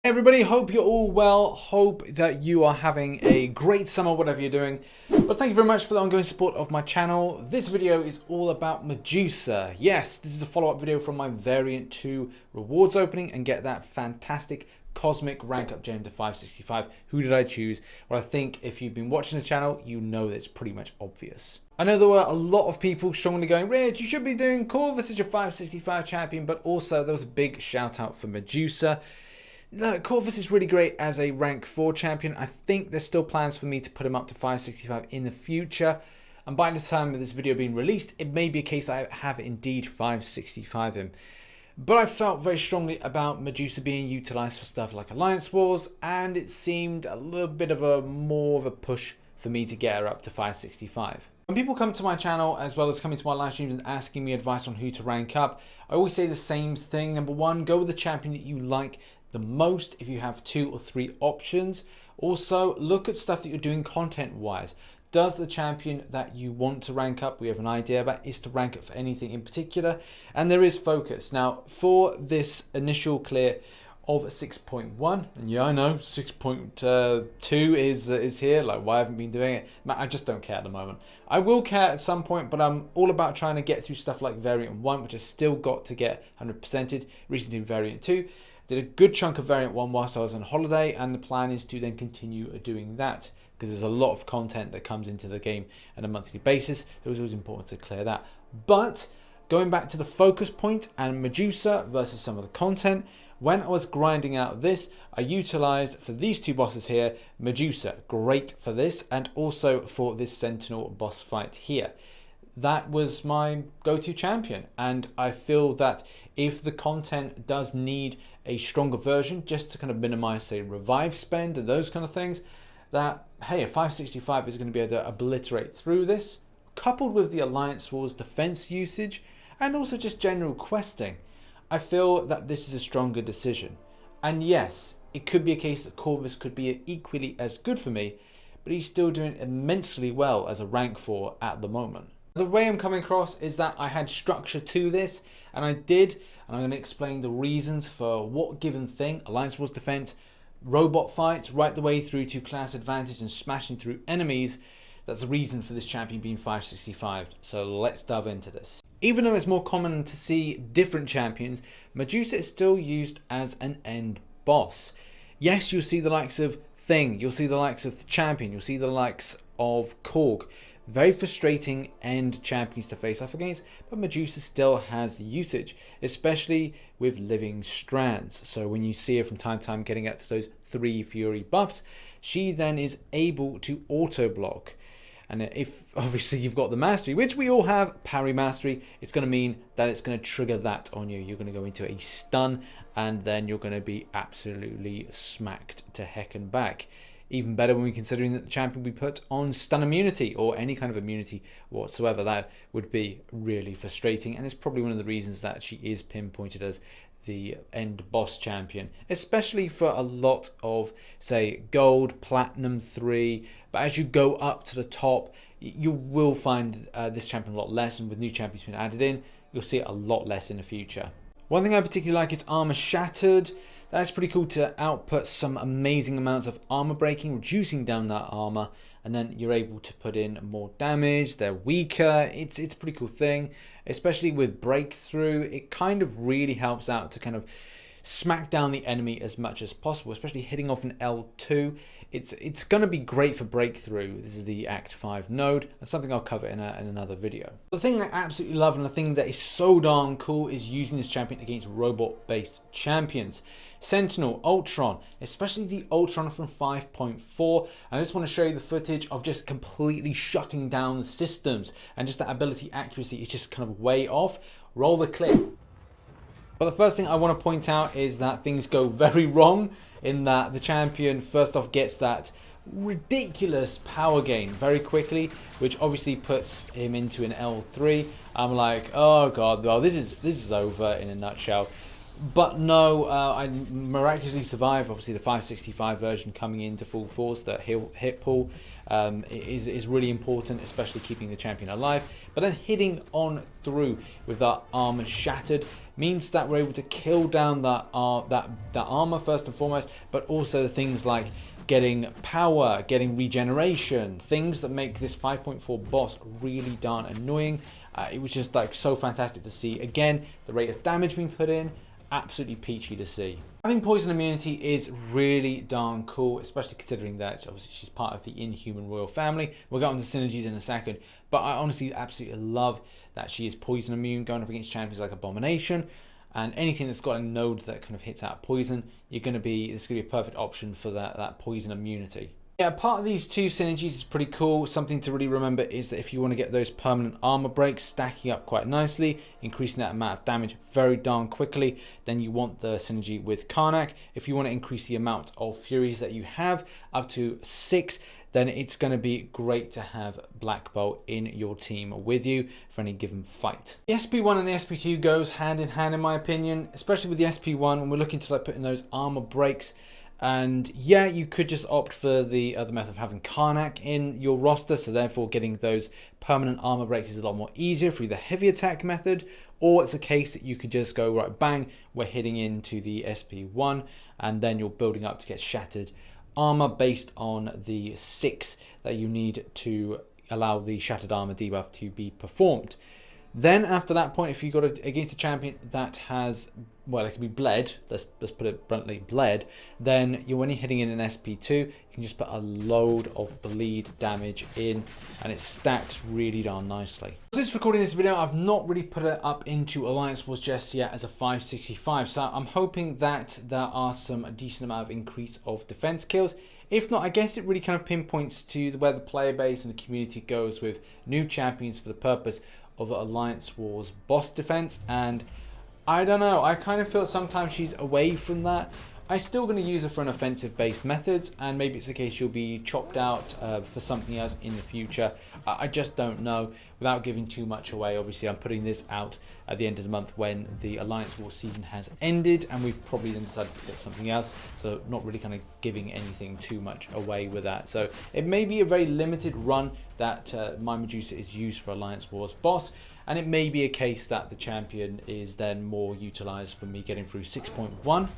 Hey everybody, hope you're all well. Hope that you are having a great summer, whatever you're doing. But thank you very much for the ongoing support of my channel. This video is all about Medusa. Yes, this is a follow-up video from my Variant 2 rewards opening and get that fantastic cosmic rank up gem to 565. Who did I choose? Well, I think if you've been watching the channel, you know that it's pretty much obvious. I know there were a lot of people strongly going, Rich, you should be doing Cull versus your 565 champion, but also there was a big shout out for Medusa. Look, Cull is really great as a rank 4 champion. I think there's still plans for me to put him up to 565 in the future. And by the time of this video being released, it may be a case that I have indeed 565 him. But I felt very strongly about Medusa being utilized for stuff like Alliance Wars, and it seemed a little bit of a more of a push for me to get her up to 565. When people come to my channel, as well as coming to my live streams and asking me advice on who to rank up, I always say the same thing. Number one, go with the champion that you like the most if you have 2 or 3 options. Also, look at stuff that you're doing content wise. Does the champion that you want to rank up, we have an idea about, is to rank up for anything in particular? And there is focus. Now, for this initial clear of 6.1, and yeah, I know 6.2 is here. Like, why haven't I been doing it? I just don't care at the moment. I will care at some point, but I'm all about trying to get through stuff like Variant 1, which I still got to get 100%ed. Recently Variant 2. Did a good chunk of Variant 1 whilst I was on holiday, and the plan is to then continue doing that because there's a lot of content that comes into the game on a monthly basis, so it was always important to clear that. But going back to the focus point and Medusa versus some of the content, when I was grinding out this, I utilized for these 2 bosses here, Medusa, great for this, and also for this Sentinel boss fight here. That was my go-to champion, and I feel that if the content does need a stronger version just to kind of minimize, say, revive spend and those kind of things, that hey, a 565 is going to be able to obliterate through this, coupled with the Alliance Wars defense usage and also just general questing, I feel that this is a stronger decision. And yes, it could be a case that Corvus could be equally as good for me, but he's still doing immensely well as a rank 4 at the moment. The way I'm coming across is that I had structure to this, and I did, and I'm going to explain the reasons for what given thing, Alliance Wars defense, robot fights, right the way through to class advantage and smashing through enemies. That's the reason for this champion being 565, so let's dive into this. Even though it's more common to see different champions, Medusa is still used as an end boss. Yes, you'll see the likes of Thing, you'll see the likes of the champion, you'll see the likes of Korg. Very frustrating end champions to face off against, but Medusa still has usage, especially with living strands. So when you see her from time to time getting up to those 3 fury buffs, she then is able to auto block. And if obviously you've got the mastery, which we all have, parry mastery, it's going to mean that it's going to trigger that on you. You're going to go into a stun, and then you're going to be absolutely smacked to heck and back. Even better when we're considering that the champion we put on stun immunity or any kind of immunity whatsoever. That would be really frustrating, and it's probably one of the reasons that she is pinpointed as the end boss champion, especially for a lot of, say, gold, platinum 3. But as you go up to the top, you will find this champion a lot less, and with new champions being added in, you'll see it a lot less in the future. One thing I particularly like is Armor Shattered. That's pretty cool to output some amazing amounts of armor breaking, reducing down that armor, and then you're able to put in more damage. They're weaker. It's a pretty cool thing, especially with breakthrough. It kind of really helps out to kind of smack down the enemy as much as possible, especially hitting off an L2. It's going to be great for breakthrough. This is the Act 5 node, and something I'll cover in another video. The thing I absolutely love, and the thing that is so darn cool, is using this champion against robot-based champions. Sentinel, Ultron, especially the Ultron from 5.4. I just want to show you the footage of just completely shutting down the systems, and just that ability accuracy is just kind of way off. Roll the clip. But the first thing I want to point out is that things go very wrong in that the champion first off gets that ridiculous power gain very quickly, which obviously puts him into an L3. I'm like, oh god, well this is over in a nutshell. But no, I miraculously survived. Obviously, the 565 version coming into full force, that hit pull is really important, especially keeping the champion alive. But then hitting on through with that armor shattered means that we're able to kill down that armor first and foremost, but also things like getting power, getting regeneration, things that make this 5.4 boss really darn annoying. It was just like so fantastic to see. Again, the rate of damage being put in, absolutely peachy to see. Having poison immunity is really darn cool, especially considering that obviously she's part of the Inhuman royal family. We'll get on to Synergies in a second, but I honestly absolutely love that she is poison immune, going up against champions like Abomination. And anything that's got a node that kind of hits out poison, this is going to be a perfect option for that poison immunity. Yeah, part of these two synergies is pretty cool. Something to really remember is that if you want to get those permanent armor breaks stacking up quite nicely, increasing that amount of damage very darn quickly, then you want the synergy with Karnak. If you want to increase the amount of Furies that you have up to 6, then it's going to be great to have Black Bolt in your team with you for any given fight. The SP1 and the SP2 goes hand in hand in my opinion, especially with the SP1 when we're looking to like put in those armor breaks. And yeah, you could just opt for the other method of having Karnak in your roster, so therefore getting those permanent armor breaks is a lot more easier through the heavy attack method. Or it's a case that you could just go right bang, we're hitting into the SP1 and then you're building up to get shattered armor based on the 6 that you need to allow the shattered armor debuff to be performed. Then after that point, if you got against a champion that has, well, it can be bled, let's put it bluntly, bled, then when you're hitting in an SP2, you can just put a load of bleed damage in and it stacks really darn nicely. Since recording this video, I've not really put it up into Alliance Wars just yet as a 565, so I'm hoping that there are some decent amount of increase of defense kills. If not, I guess it really kind of pinpoints to where the player base and the community goes with new champions for the purpose of Alliance Wars boss defense. And I don't know, I kind of feel sometimes she's away from that. I'm still going to use her for an offensive based methods, and maybe it's the case she'll be chopped out for something else in the future. I just don't know. Without giving too much away, obviously I'm putting this out at the end of the month when the Alliance War season has ended, and we've probably then decided to get something else, so not really kind of giving anything too much away with that. So it may be a very limited run that my Medusa is used for Alliance Wars boss, and it may be a case that the champion is then more utilized for me getting through 6.1.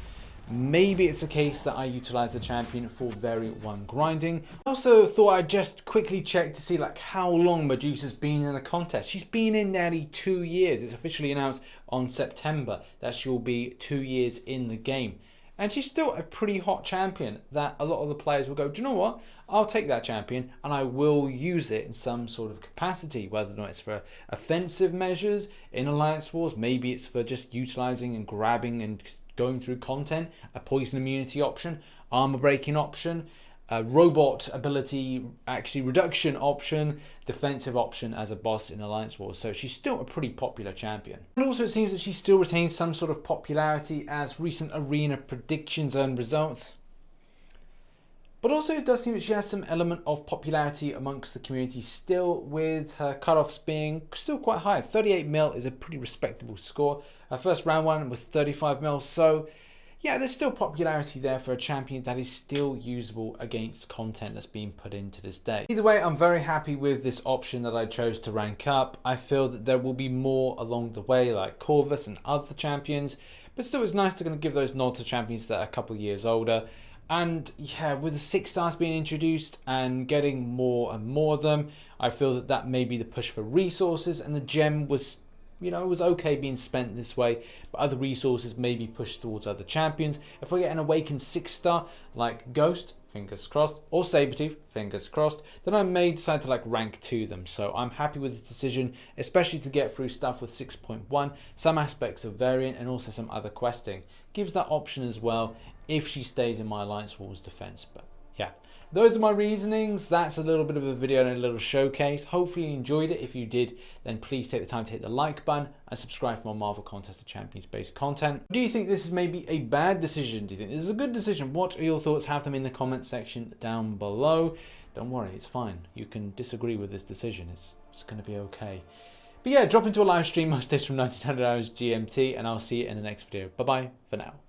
Maybe it's a case that I utilize the champion for variant 1 grinding. I also thought I'd just quickly check to see like how long Medusa's been in the contest. She's been in nearly 2 years. It's officially announced on September that she'll be 2 years in the game. And she's still a pretty hot champion that a lot of the players will go, do you know what? I'll take that champion and I will use it in some sort of capacity, whether or not it's for offensive measures in Alliance Wars, maybe it's for just utilizing and grabbing and going through content, a poison immunity option, armor breaking option, a robot ability actually reduction option, defensive option as a boss in Alliance Wars. So she's still a pretty popular champion. And also it seems that she still retains some sort of popularity as recent arena predictions and results. But also it does seem that she has some element of popularity amongst the community still, with her cutoffs being still quite high. 38 mil is a pretty respectable score. Her first round one was 35 mil, so yeah, there's still popularity there for a champion that is still usable against content that's being put in to this day. Either way, I'm very happy with this option that I chose to rank up. I feel that there will be more along the way like Corvus and other champions, but still it's nice to kind of give those nods to champions that are a couple years older. And yeah, with the 6 stars being introduced and getting more and more of them, I feel that that may be the push for resources, and the gem was, you know, it was okay being spent this way, but other resources may be pushed towards other champions. If we get an awakened 6 star like Ghost, fingers crossed, or Sabretooth, fingers crossed, then I may decide to like rank 2 them. So I'm happy with this decision, especially to get through stuff with 6.1, some aspects of variant and also some other questing. Gives that option as well if she stays in my Alliance Wars defense. But yeah, those are my reasonings. That's a little bit of a video and a little showcase. Hopefully you enjoyed it. If you did, then please take the time to hit the like button and subscribe for more Marvel Contest of Champions based content. Do you think this is maybe a bad decision? Do you think this is a good decision? What are your thoughts? Have them in the comment section down below. Don't worry, it's fine. You can disagree with this decision. It's going to be okay. But yeah, drop into a live stream most days from 1900 hours GMT, and I'll see you in the next video. Bye bye for now.